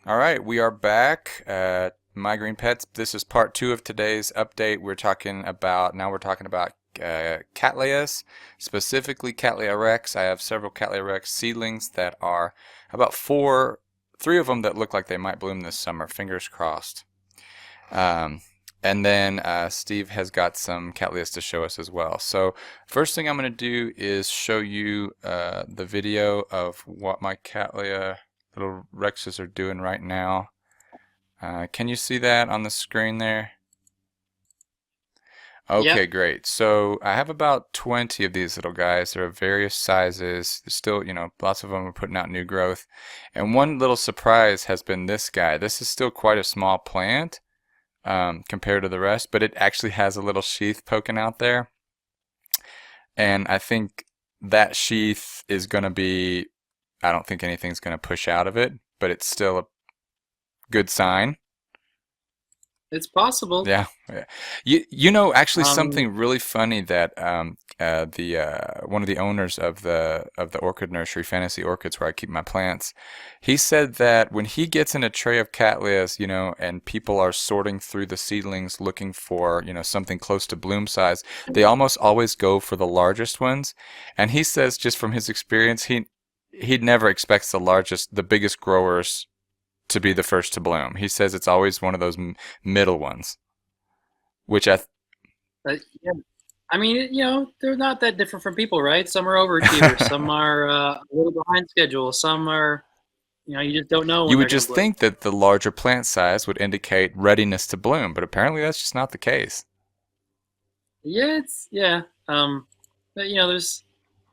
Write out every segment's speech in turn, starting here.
All right, we are back at My Green Pets. This is part two of today's update. We're talking about Cattleyas, specifically Cattleya rex. I have several Cattleya rex seedlings that are about three of them that look like they might bloom this summer. Fingers crossed. Um, and then Steve has got some Cattleyas to show us as well. So first thing I'm going to do is show you the video of what my Cattleya little Rexes are doing right now. Can you see that on the screen there? Yep. Okay, great. So I have about 20 of these little guys. They're of various sizes. Still, lots of them are putting out new growth. And one little surprise has been this guy. This is still quite a small plant compared to the rest, but it actually has a little sheath poking out there. And I think that sheath is going to be, I don't think anything's going to push out of it, but it's still a good sign. It's possible. Yeah, yeah. Actually, Um, something really funny that the one of the owners of the orchid nursery, Fantasy Orchids, where I keep my plants, he said that when he gets in a tray of cattleyas, and people are sorting through the seedlings looking for, something close to bloom size, they almost always go for the largest ones. And he says, just from his experience, he never expects the biggest growers to be the first to bloom. He says it's always one of those middle ones, which yeah. I mean, they're not that different from people, right? Some are overachievers. Some are a little behind schedule. Some are, you just don't know you when would they're going to just bloom. think that the larger plant size would indicate readiness to bloom, but apparently that's just not the case. Yeah. But, there's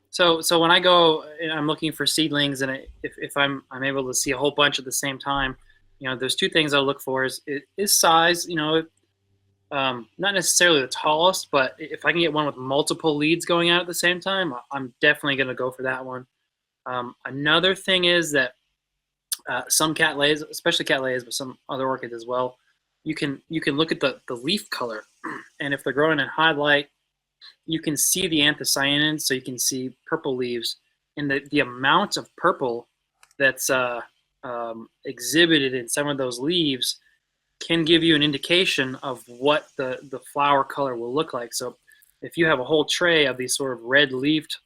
so when I go and I'm looking for seedlings, and if I'm able to see a whole bunch at the same time, there's two things I'll look for is size. Not necessarily the tallest, but if I can get one with multiple leads going out at the same time, I'm definitely going to go for that one. Another thing is that some cattleyas, especially cattleyas, but some other orchids as well, you can look at the leaf color, and if they're growing in high light, you can see the anthocyanins, so you can see purple leaves, and the amount of purple that's exhibited in some of those leaves can give you an indication of what the flower color will look like. So if you have a whole tray of these sort of red-leafed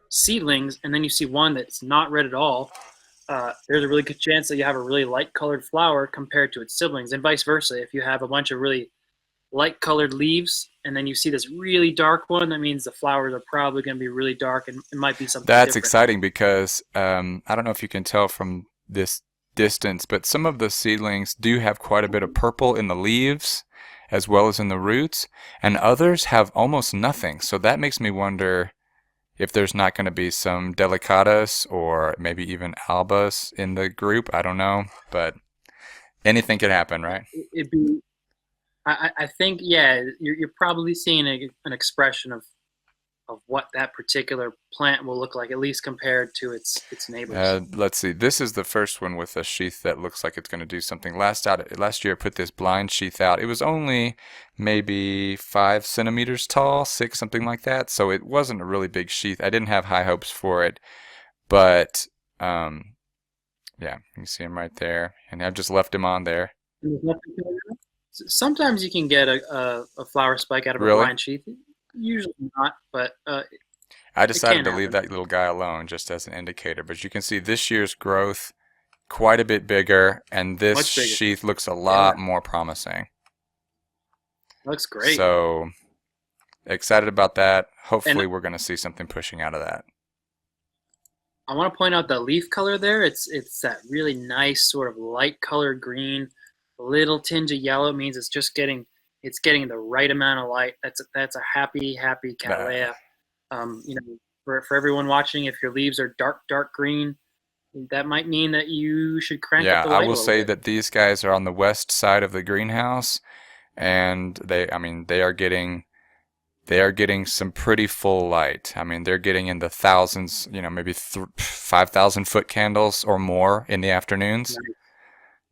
seedlings, and then you see one that's not red at all, there's a really good chance that you have a really light-colored flower compared to its siblings, and vice versa. If you have a bunch of really light-colored leaves, and then you see this really dark one, that means the flowers are probably going to be really dark, and it might be something That's different. exciting because I don't know if you can tell from this distance, but some of the seedlings do have quite a bit of purple in the leaves as well as in the roots, and others have almost nothing. So that makes me wonder if there's not going to be some delicatas or maybe even albas in the group. I don't know, but anything could happen, right? It'd be, I think, yeah, you're probably seeing an expression of what that particular plant will look like, at least compared to its neighbors. Let's see. This is the first one with a sheath that looks like it's going to do something. Last year, I put this blind sheath out. It was only maybe 5 centimeters tall, six, something like that. So it wasn't a really big sheath. I didn't have high hopes for it, but yeah, you can see him right there, and I've just left him on there. Sometimes you can get a flower spike out of a Really? blind sheath. Usually not, but I it decided can to leave happen. that little guy alone just as an indicator. But you can see this year's growth quite a bit bigger, and this Much bigger. sheath looks a Yeah, lot more promising. looks great. So excited about that. And Hopefully we're going to see something pushing out of that. I want to point out the leaf color there. It's that really nice sort of light colored green, a little tinge of yellow. It means it's getting the right amount of light. That's a happy Uh, Cattleya. For everyone watching, if your leaves are dark green, that might mean that you should crank up yeah, the I light a will little say bit. that these guys are on the west side of the greenhouse, and I mean, they are getting some pretty full light. I mean, they're getting in the thousands, maybe 5,000 foot candles or more in the afternoons.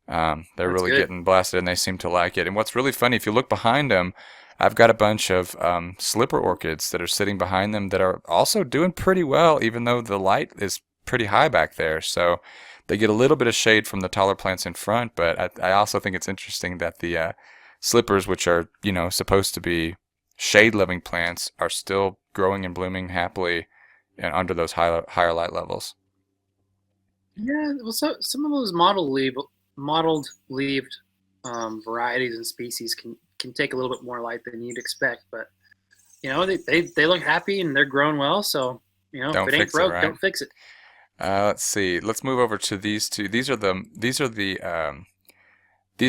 They're That's really good. getting blasted, and they seem to like it. And what's really funny, if you look behind them, I've got a bunch of slipper orchids that are sitting behind them that are also doing pretty well, even though the light is pretty high back there. So They get a little bit of shade from the taller plants in front, but I also think it's interesting that the slippers, which are, supposed to be shade-loving plants, are still growing and blooming happily and under those higher light levels. Yeah, well, so some of those mottled leaved varieties and species can take a little bit more light than you'd expect, but they look happy and they're growing well. So if Don't it ain't fix it, broke, right? don't fix it. Let's see. Let's move over to these two. These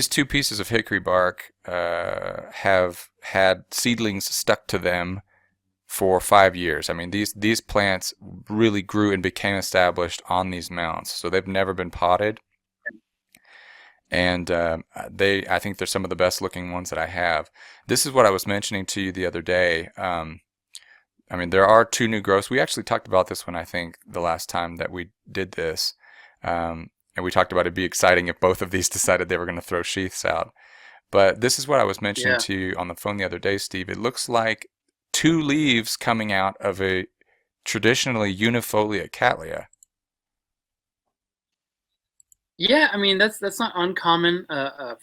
two pieces of hickory bark have had seedlings stuck to them for 5 years. I mean, these plants really grew and became established on these mounds, so they've never been potted. And I think they're some of the best looking ones that I have. This is what I was mentioning to you the other day. I mean, there are two new growths. We actually talked about this one, I think, the last time that we did this. And we talked about it'd be exciting if both of these decided they were going to throw sheaths out. But this is what I was mentioning Yeah. to you on the phone the other day, Steve. It looks like two leaves coming out of a traditionally unifolia Cattleya. Yeah, I mean that's not uncommon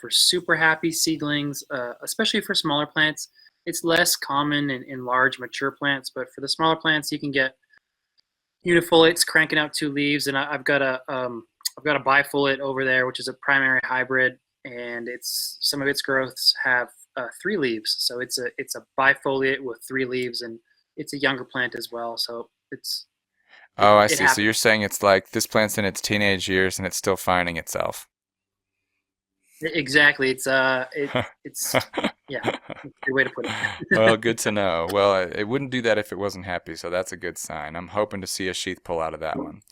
for super happy seedlings, especially for smaller plants. It's less common in large mature plants, but for the smaller plants, you can get unifoliates cranking out two leaves. And I've got a bifoliate over there, which is a primary hybrid, and some of its growths have three leaves. So it's a bifoliate with three leaves, and it's a younger plant as well. So Oh, I it see. So you're happens. saying it's like this plant's in its teenage years and it's still finding itself. Exactly. It's yeah, that's a good way to put Well, it. good to know. Well, it wouldn't do that if it wasn't happy, so that's a good sign. I'm hoping to see a sheath pull out of that one.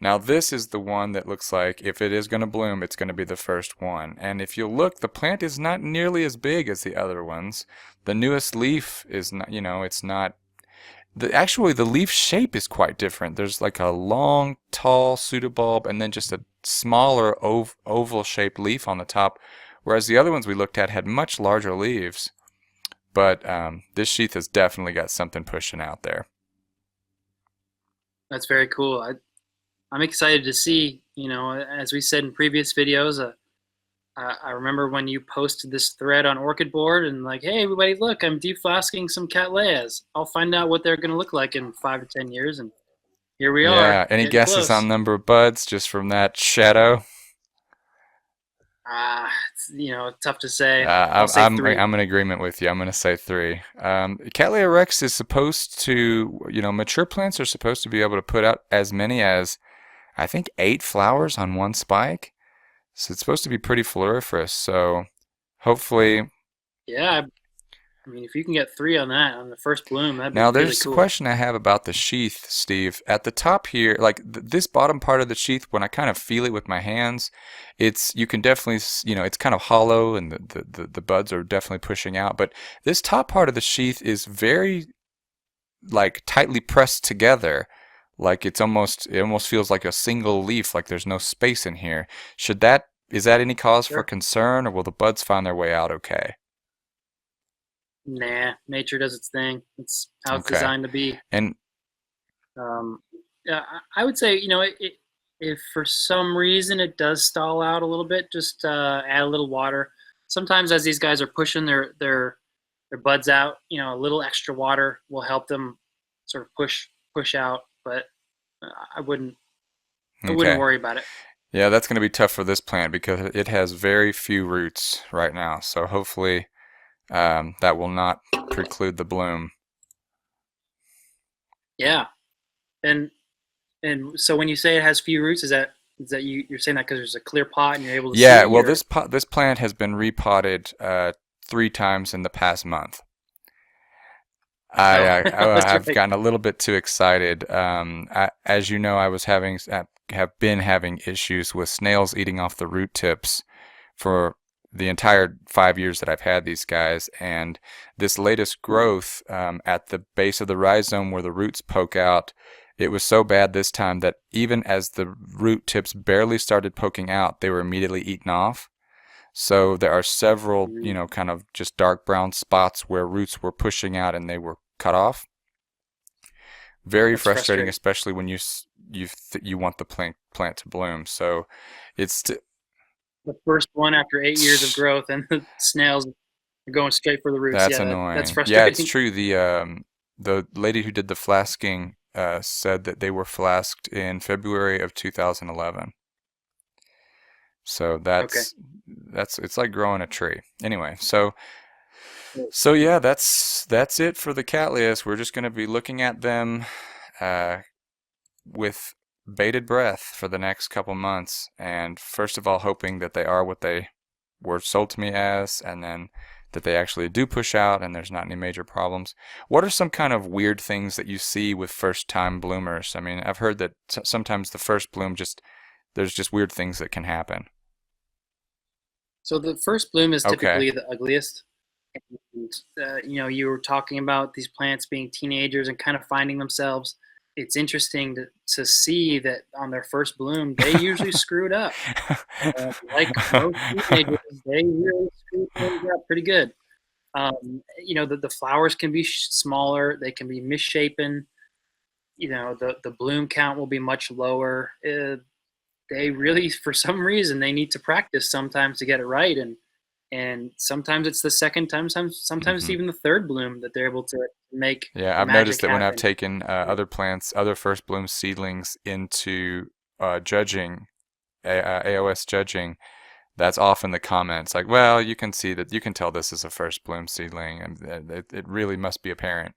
Now, this is the one that looks like if it is going to bloom, it's going to be the first one. And if you look, the plant is not nearly as big as the other ones. The newest leaf is not, it's not. Actually, the leaf shape is quite different. There's like a long, tall pseudobulb and then just a smaller oval-shaped leaf on the top, whereas the other ones we looked at had much larger leaves. But this sheath has definitely got something pushing out there. That's very cool. I'm excited to see. As we said in previous videos, I remember when you posted this thread on Orchid board and like, hey everybody, look, I'm deflasking some Cattleyas. I'll find out what they're going to look like in 5 to 10 years, and here we are, Yeah, any getting guesses on close. number of buds just from that shadow? It's tough to say. I'll say three. I'm in agreement with you. I'm going to say three. Cattleya rex is supposed to, mature plants are supposed to be able to put out as many as, I think, 8 flowers on one spike. So it's supposed to be pretty floriferous. So hopefully. Yeah, I mean, if you can get three on that on the first bloom, that'd be Now really there's a cool. question I have about the sheath, Steve. At the top here, like this bottom part of the sheath, when I kind of feel it with my hands, you can definitely, it's kind of hollow and the buds are definitely pushing out. But this top part of the sheath is very like tightly pressed together. Like it almost feels like a single leaf, like there's no space in here. Is that any cause for Sure. concern, or will the buds find their way out okay? Nah, nature does its thing. It's how it's Okay. designed to be. And Um, yeah, I would say, if for some reason it does stall out a little bit, just add a little water. Sometimes as these guys are pushing their buds out, a little extra water will help them sort of push out. But uh, I wouldn't I wouldn't okay. worry about it. Yeah, that's going to be tough for this plant because it has very few roots right now. So hopefully that will not preclude the bloom. Yeah, and so when you say it has few roots, is that you're saying that because there's a clear pot and you're able to Yeah, see, well, or this plant has been repotted 3 times in the past month. oh, that's I've right. gotten a little bit too excited. As you know, have been having issues with snails eating off the root tips for the entire 5 years that I've had these guys, and this latest growth at the base of the rhizome where the roots poke out, it was so bad this time that even as the root tips barely started poking out, they were immediately eaten off. So there are several, Mm, kind of just dark brown spots where roots were pushing out and they were cut off. Very that's frustrating, frustrating. especially when you want the plant to bloom. So it's The first one after 8 years of growth, and the snails are going straight for the roots. that's Yeah, that's annoying. Yeah, it's frustrating. true. The lady who did the flasking said that they were flasked in February of 2011. So Okay. that's it's like growing a tree. Anyway, so yeah, that's it for the Cattleyas. We're just going to be looking at them uh, with bated breath for the next couple months, and first of all, hoping that they are what they were sold to me as, and then that they actually do push out and there's not any major problems. What are some kind of weird things that you see with first-time bloomers? I mean, I've heard that sometimes the first bloom there's just weird things that can happen. So the first bloom is Okay. typically the ugliest. And, you were talking about these plants being teenagers and kind of finding themselves. It's interesting to see that on their first bloom, they usually screw it up. Like most teenagers, they really screw things up pretty good. The flowers can be smaller, they can be misshapen. The bloom count will be much lower. They really, for some reason, they need to practice sometimes to get it right, and sometimes it's the second time, sometimes it's hmm even the third bloom that they're able to make Yeah, the I've noticed magic that when I've happen. taken other plants, other first bloom seedlings into judging, AOS judging, that's often the comments like, well, you can see that you can tell this is a first bloom seedling, and it really must be apparent.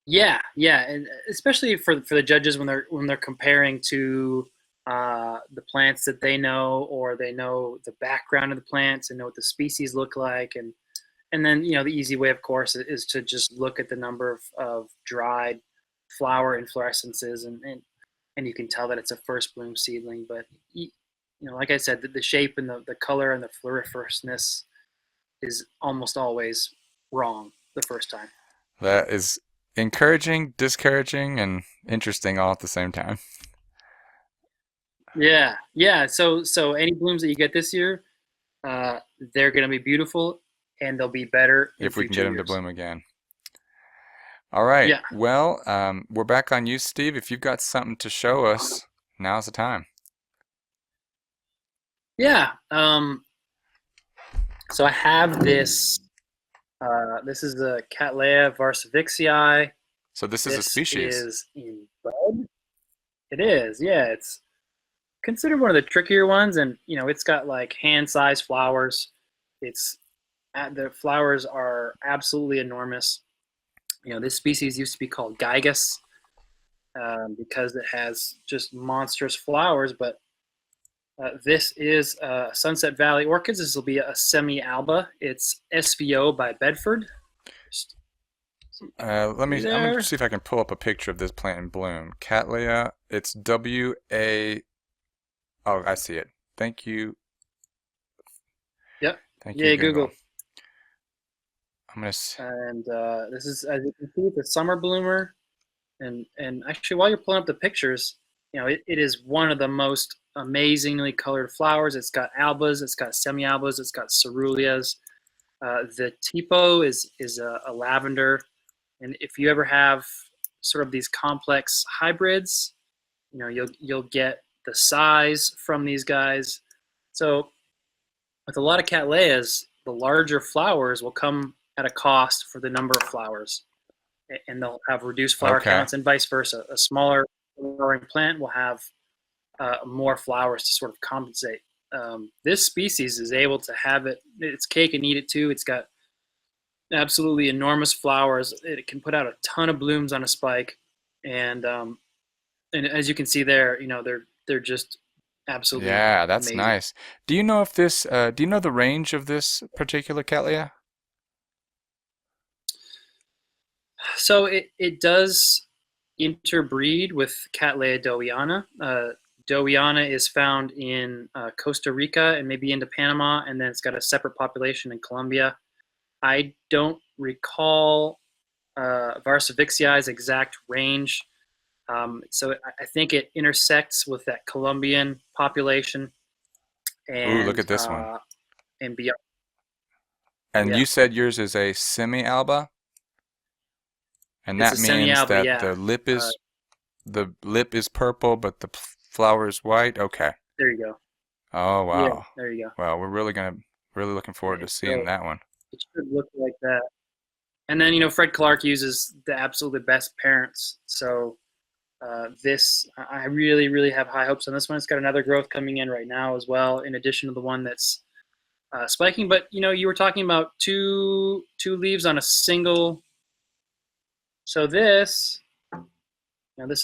Yeah, yeah, and especially for the judges when they're comparing to the plants that they know, or they know the background of the plants and know what the species look like, and then the easy way, of course, is to just look at the number of dried flower inflorescences, and you can tell that it's a first bloom seedling. But like I said, the shape and the color and the floriferousness is almost always wrong the first time. That is encouraging, discouraging, and interesting all at the same time. Yeah, yeah. So any blooms that you get this year, uh, they're going to be beautiful, and they'll be better in If we can get future them to years. bloom again. All right. Yeah, Well, we're back on you, Steve. If you've got something to show us, now's the time. yeah. So I have this. This is the Cattleya varscewiczii. So this is a This species. is in bud. It is, yeah. It's considered one of the trickier ones, and it's got like hand-sized flowers. It's the flowers are absolutely enormous. This species used to be called Gigas, because it has just monstrous flowers. But this is Sunset Valley Orchids. This will be a semi-alba. It's SVO by Bedford. I'm gonna There. see if I can pull up a picture of this plant in bloom. Cattleya. It's W-A. Oh, I see it. Thank you. Yep. Thank you, Yeah, Google. Google. I'm gonna. S And this is, as you can see, it's a summer bloomer. And actually, while you're pulling up the pictures, it is one of the most amazingly colored flowers. It's got albas, it's got semi-albas, it's got ceruleas. The tipo is a lavender, and if you ever have sort of these complex hybrids, you'll get the size from these guys. So with a lot of Cattleyas, the larger flowers will come at a cost for the number of flowers, and they'll have reduced flower Okay. counts, and vice versa. A smaller flowering plant will have more flowers to sort of compensate. This species is able to have its cake and eat it too. It's got absolutely enormous flowers. It can put out a ton of blooms on a spike, and as you can see there, they're just absolutely Yeah, that's amazing. nice. Do you know if this? Do you know the range of this particular Cattleya? So it does interbreed with Cattleya dowiana. Dowiana is found in Costa Rica and maybe into Panama, and then it's got a separate population in Colombia. I don't recall Varsoviczii's exact range. So I think it intersects with that Colombian population Ooh, look and at this one. beyond. And Yeah, you said yours is a semi-alba, and it's that a means semi-alba. that Yeah, the lip uh, is the lip is purple, but the flower is white. Okay. There you go. Oh Yeah, wow. there you go. Well, we're really looking forward to seeing So that one. it should look like that. And then Fred Clark uses the absolutely best parents. So this I really really have high hopes on this one. It's got another growth coming in right now as well, in addition to the one that's spiking. But you were talking about two leaves on a single. So this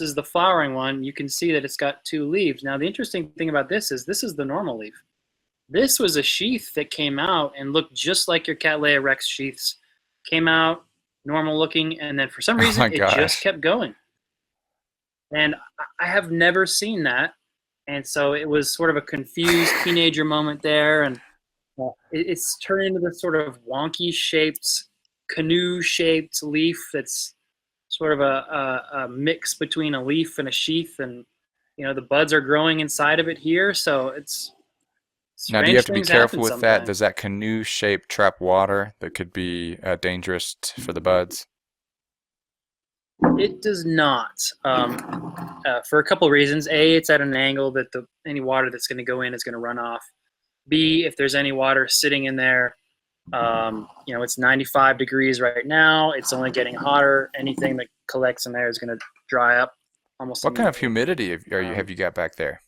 is the flowering one. You can see that it's got two leaves. Now the interesting thing about this is the normal leaf. This was a sheath that came out and looked just like your Cattleya rex sheaths. Came out normal looking, and then for some Oh reason my it just gosh. kept going. And I have never seen that. And so it was sort of a confused teenager moment there. And it's turned into this sort of wonky shaped, canoe shaped leaf that's sort of a mix between a leaf and a sheath. And, the buds are growing inside of it here. So it's Now, do you have strange to be things happen careful with that? sometimes. Does that canoe shape trap water that could be dangerous for the buds? It does not, for a couple of reasons. A, it's at an angle that any water that's going to go in is going to run off. B, if there's any water sitting in there, it's 95 degrees right now. It's only getting hotter. Anything that collects in there is going to dry up almost What kind of immediately. humidity have Um, you got back there?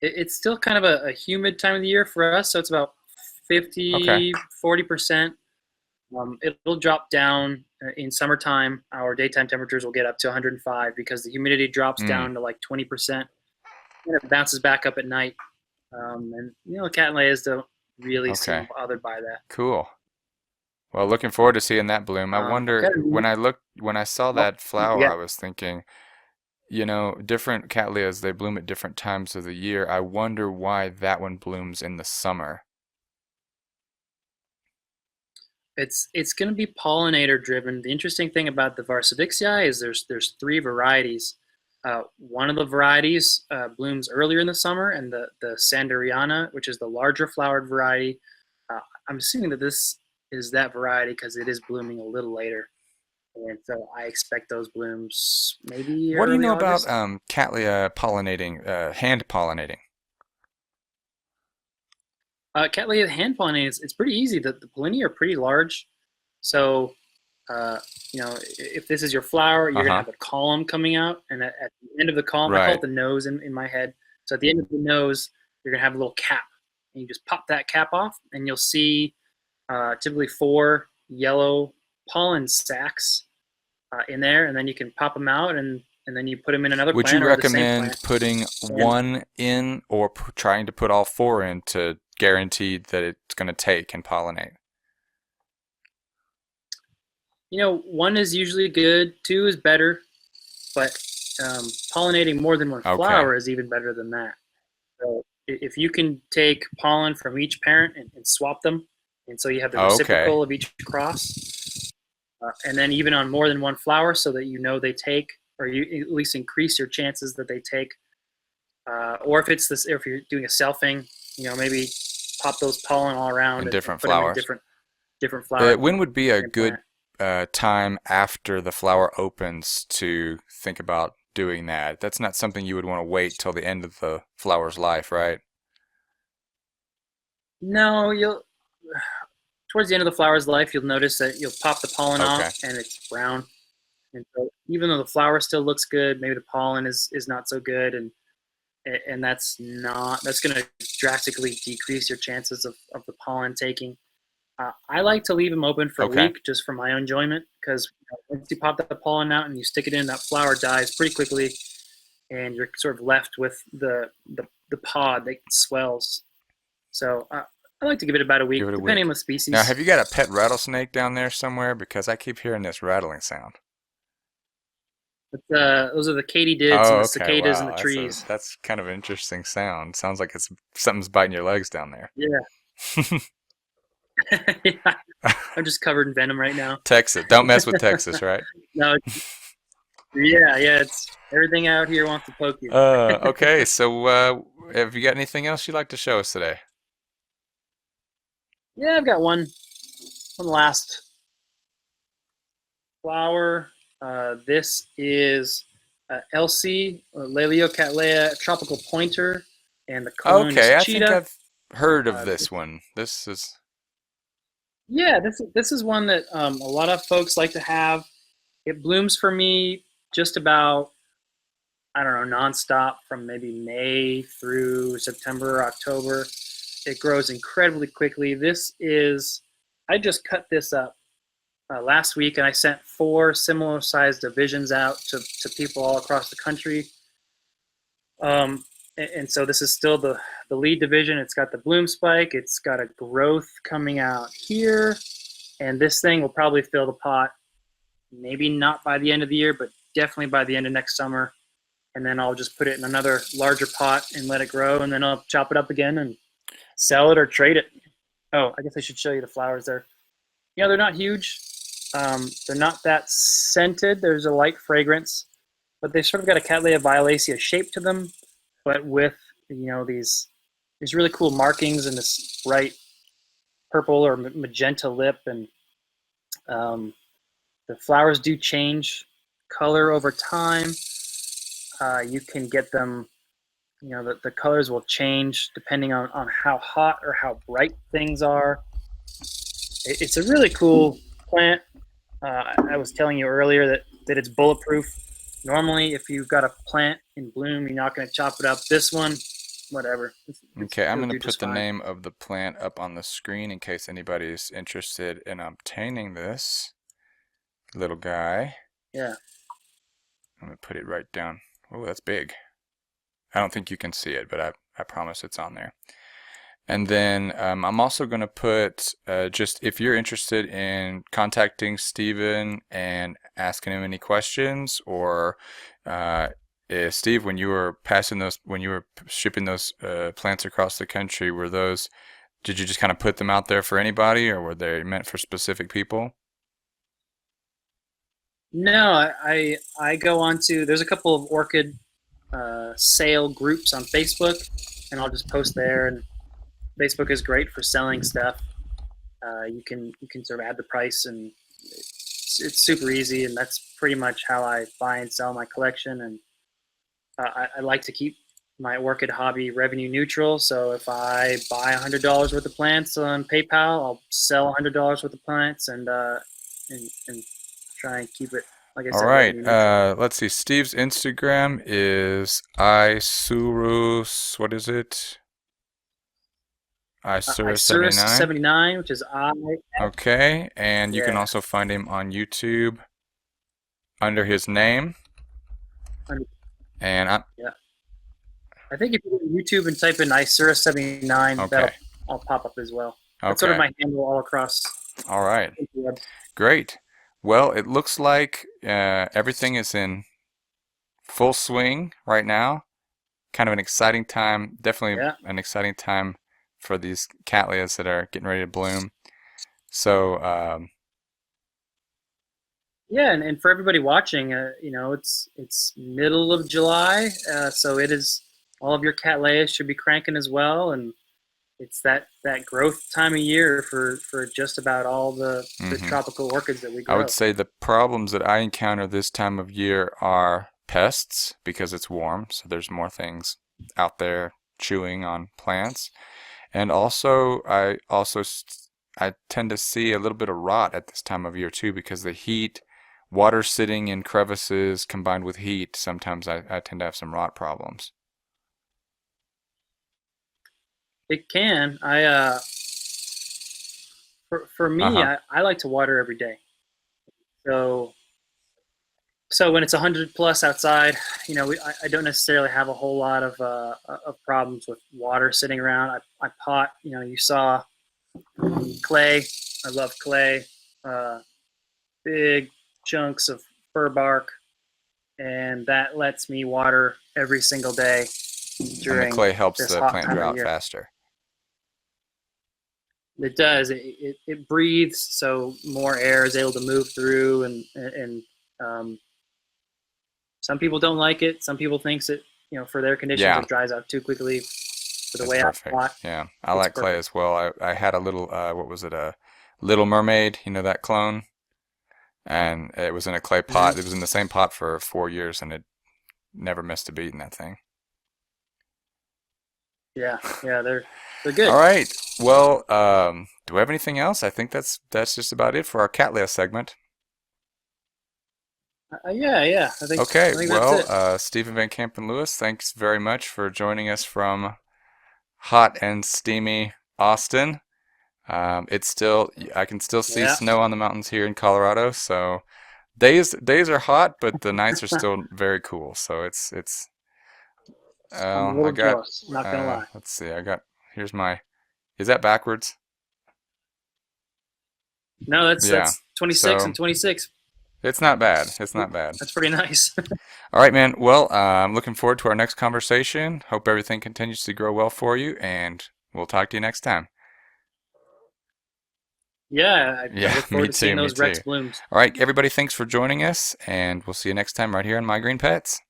it's still kind of a humid time of the year for us, so it's about Okay. 50, 40%. It'll drop down in summertime. Our daytime temperatures will get up to 105 because the humidity drops Mm, down to like 20%, and it bounces back up at night. And Cattleyas don't really seem okay. bothered by that. Cool. Well, looking forward to seeing that bloom. I I've got wonder a when I saw oh, that flower, yeah. I was thinking, different cattleyas, they bloom at different times of the year. I wonder why that one blooms in the summer. It's going to be pollinator driven. The interesting thing about the warscewiczii is there's three varieties. One of the varieties blooms earlier in the summer, and the Sanderiana, which is the larger flowered variety, I'm assuming that this is that variety because it is blooming a little later, and so I expect those blooms maybe What do you early know about August. cattleya pollinating, hand pollinating? Cattleya hand pollinating it's pretty easy. The pollinia are pretty large, so if this is your flower, you're gonna Uh-huh. have a column coming out, and at the end of the column, I call it Right. the nose in my head. So at the end of the nose, you're gonna have a little cap, and you just pop that cap off, and you'll see typically four yellow pollen sacs in there, and then you can pop them out, and then you put them in another Would you plant or the same recommend plant, putting and one in or trying to put all four in to guarantee that it's going to take and pollinate? one is usually good, two is better, but pollinating more than one Okay. flower is even better than that. So if you can take pollen from each parent and swap them, and so you have the Okay. reciprocal of each cross, and then even on more than one flower, so that they take, or you at least increase your chances that they take. Or if you're doing a selfing, maybe pop those pollen all around And and different put them in flowers. different flowers in When would be the a same good plant. time after the flower opens to think about doing that? That's not something you would want to wait till the end of the flower's life, right? No, you'll towards the end of the flower's life, you'll notice that you'll pop the pollen Okay. off and it's brown. And so even though the flower still looks good, maybe the pollen is not so good, and that's going to drastically decrease your chances of the pollen taking. I like to leave them open for a Okay. week just for my own enjoyment because once you pop that pollen out and you stick it in, that flower dies pretty quickly, and you're sort of left with the pod that swells. So I like to give it about a Give week, it a depending on week. the Now, species. have you got a pet rattlesnake down there somewhere? Because I keep hearing this rattling sound. But those are the katydids and Oh, the okay. cicadas in the Wow. trees. That's kind of an interesting sound. Sounds like it's something's biting your legs down there. Yeah, yeah. I'm just covered in venom right now. Texas. Don't mess with Texas, right? No, yeah. It's everything out here wants to poke you. Okay. So, have you got anything else you'd like to show us today? Yeah, I've got one last flower. This is LC, Cattleya tropical pointer, and the clone is Okay, I think cheetah. I've heard of Uh, this one. This is yeah, this is one that a lot of folks like to have. It blooms for me just about, I don't know, nonstop from maybe May through September, October. It grows incredibly quickly. I just cut this up last week, and I sent 4 similar sized divisions out to people all across the country. And so this is still the lead division. It's got the bloom spike. It's got a growth coming out here. And this thing will probably fill the pot, maybe not by the end of the year, but definitely by the end of next summer. And then I'll just put it in another larger pot and let it grow. And then I'll chop it up again and sell it or trade it. Oh, I guess I should show you the flowers there. Yeah, they're not huge. They're not that scented. There's a light fragrance, but they've sort of got a Cattleya violacea shape to them, but with these really cool markings and this bright purple or magenta lip, and the flowers do change color over time. You can get them, the colors will change depending on how hot or how bright things are. It's a really cool plant. I was telling you earlier that it's bulletproof. Normally, if you've got a plant in bloom, you're not going to chop it up. This one, whatever. okay. I'm It'll going do to put just the fine. name of the plant up on the screen in case anybody's interested in obtaining this little guy. Yeah. I'm going to put it right down. Oh, that's big. I don't think you can see it, but I promise it's on there. And then I'm also going to put just if you're interested in contacting Stephen and asking him any questions, or Steve, when you were shipping those plants across the country, did you just kind of put them out there for anybody, or were they meant for specific people? No, I go on to, there's a couple of orchid sale groups on Facebook, and I'll just post there. And Facebook is great for selling stuff. You can sort of add the price, and it's super easy. And that's pretty much how I buy and sell my collection. And I like to keep my orchid hobby revenue neutral. So if I buy $100 worth of plants on PayPal, I'll sell $100 worth of plants, and try and keep it, like I All said, right. revenue neutral. Let's see. Steve's Instagram is isurus. What is it? Isurus Isurus79. 79, which is Okay, and you can yeah. also find him on YouTube under his name. And Yeah. I think if you go to YouTube and type in Isurus 79, that'll okay, all pop up as well. That's sort of okay, my handle all across all right, the web. great. Well, it looks like everything is in full swing right now. Kind of an exciting time, definitely Yeah. an exciting time for these cattleyas that are getting ready to bloom. So, Yeah, and for everybody watching, it's middle of July, so it is, all of your Cattleyas should be cranking as well, and it's that growth time of year for just about all the mhm. tropical orchids that we I would grow. say the problems that I encounter this time of year are pests because it's warm, so there's more things out there chewing on plants. And also, I tend to see a little bit of rot at this time of year too because the heat, water sitting in crevices combined with heat, sometimes I tend to have some rot problems. It can. For me, Uh-huh. I like to water every day. So when it's 100 plus outside, I don't necessarily have a whole lot of problems with water sitting around. I pot. You saw clay. I love clay. Big chunks of fir bark, and that lets me water every single day And the during clay helps this the hot plant time dry of out year. faster. It does. It breathes, so more air is able to move through, and some people don't like it. Some people thinks it, for their conditions, Yeah, it dries out too quickly. For the it's way I perfect. pot, Yeah, I it's like clay perfect. as well. I had a little, what was it, a Little Mermaid, you know that clone? and it was in a clay pot. It was in the same pot for 4 years, and it never missed a beat in that thing. Yeah, they're good. All right. Well, do we have anything else? I think that's just about it for our Cattleya segment. Yeah. I think. Okay. I think Well, that's it. Stephen Van Kampen-Lewis, thanks very much for joining us from hot and steamy Austin. It's still, I can still see Yeah. snow on the mountains here in Colorado. So days are hot, but the nights are still very cool. So it's I'm a I little got jealous. Not gonna lie. let's see, here's my, is that backwards? No, Yeah. that's 26 So and 26. it's not bad. It's not bad. That's pretty nice. All right, man. Well, I'm looking forward to our next conversation. Hope everything continues to grow well for you, and we'll talk to you next time. Yeah, I Yeah, look me forward to seeing too, me those Rex too. blooms. All right, everybody, thanks for joining us, and we'll see you next time right here on My Green Pets.